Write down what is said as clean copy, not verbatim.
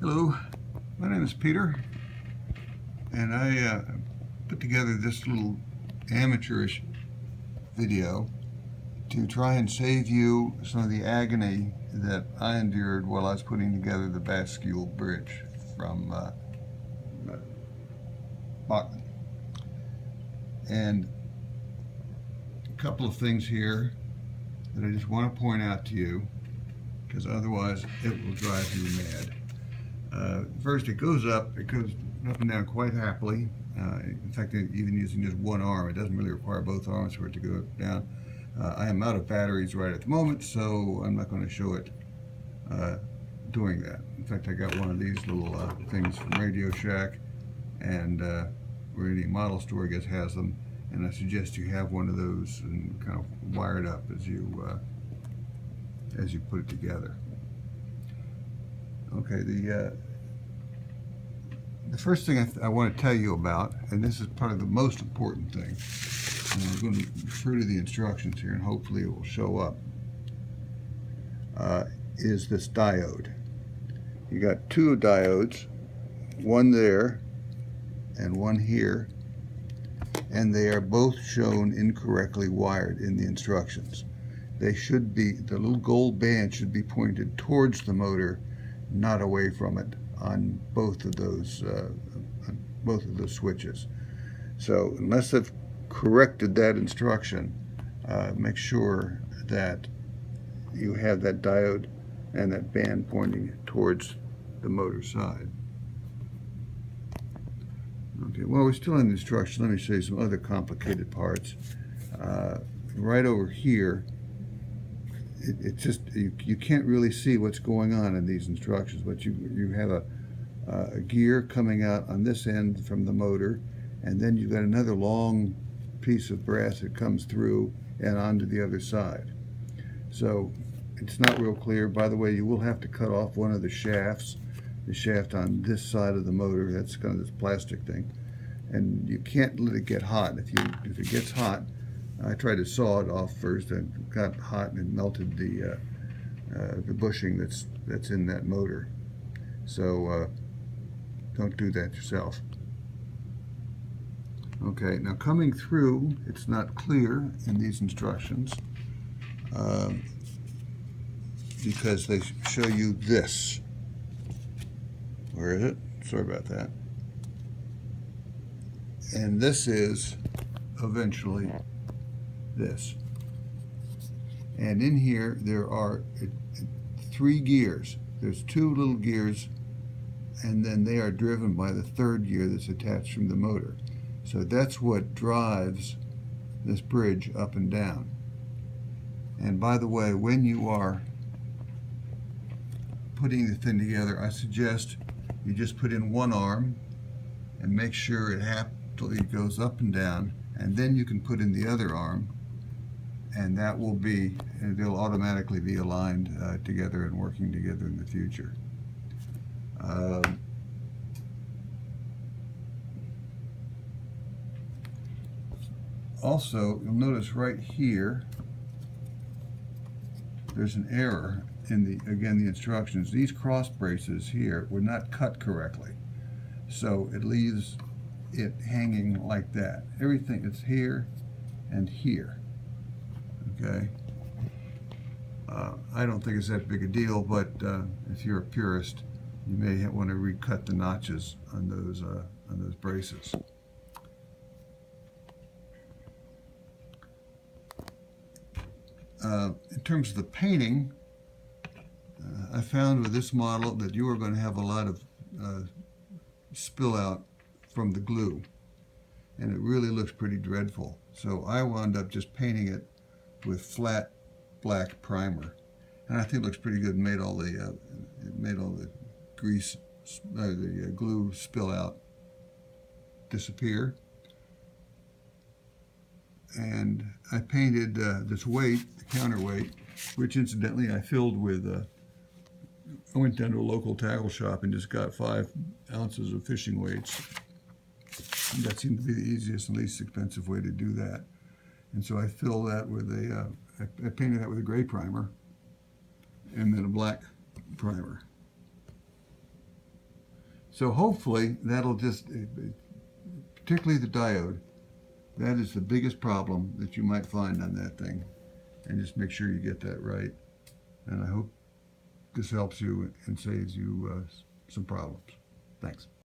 Hello, my name is Peter, and I put together this little amateurish video to try and save you some of the agony that I endured while I was putting together the bascule bridge from Bachman. And a couple of things here that I just want to point out to you, because otherwise it will drive you mad. First, it goes up and down quite happily. In fact, even using just one arm, it doesn't really require both arms for it to go down. I am out of batteries right at the moment, so I'm not going to show it doing that. In fact, I got one of these little things from Radio Shack, and where any model store, I guess, has them, and I suggest you have one of those and kind of wire it up as you put it together. Okay, the first thing I want to tell you about, and this is probably the most important thing, and I'm going to refer to the instructions here and hopefully it will show up, is this diode. You got two diodes, one there and one here, and they are both shown incorrectly wired in the instructions. They should be, the little gold band should be pointed towards the motor, not away from it, on both of those switches. So unless they've corrected that instruction, make sure that you have that diode and that band pointing towards the motor side. Okay, well, we're still in the instruction. Let me show you some other complicated parts. Right over here, it's just you can't really see what's going on in these instructions, but you have a gear coming out on this end from the motor, and then you've got another long piece of brass that comes through and onto the other side. So it's not real clear. By the way, you will have to cut off one of the shafts, the shaft on this side of the motor. That's kind of this plastic thing, and you can't let it get hot. If it gets hot, I tried to saw it off first, and it got hot and it melted the bushing that's in that motor. So don't do that yourself. Okay, now coming through, it's not clear in these instructions because they show you this. Where is it? Sorry about that. And this is eventually this. And in here there are three gears. There's two little gears, and then they are driven by the third gear that's attached from the motor. So that's what drives this bridge up and down. And by the way, when you are putting the thing together, I suggest you just put in one arm and make sure it happily goes up and down, and then you can put in the other arm, and that will be, and they'll automatically be aligned together and working together in the future. Also, you'll notice right here there's an error in the instructions. These cross braces here were not cut correctly, so it leaves it hanging like that. Everything is here and here. Okay, I don't think it's that big a deal, but if you're a purist, you may want to recut the notches on those braces. In terms of the painting, I found with this model that you are going to have a lot of spill out from the glue, and it really looks pretty dreadful. So I wound up just painting it with flat black primer, and I think it looks pretty good. It made all the grease, the glue spill out disappear. And I painted this weight, the counterweight, which incidentally I filled with, I went down to a local tackle shop and just got 5 ounces of fishing weights. And that seemed to be the easiest and least expensive way to do that. And so I filled that with I painted that with a gray primer and then a black primer. So hopefully that'll just, particularly the diode, that is the biggest problem that you might find on that thing. And just make sure you get that right. And I hope this helps you and saves you some problems. Thanks.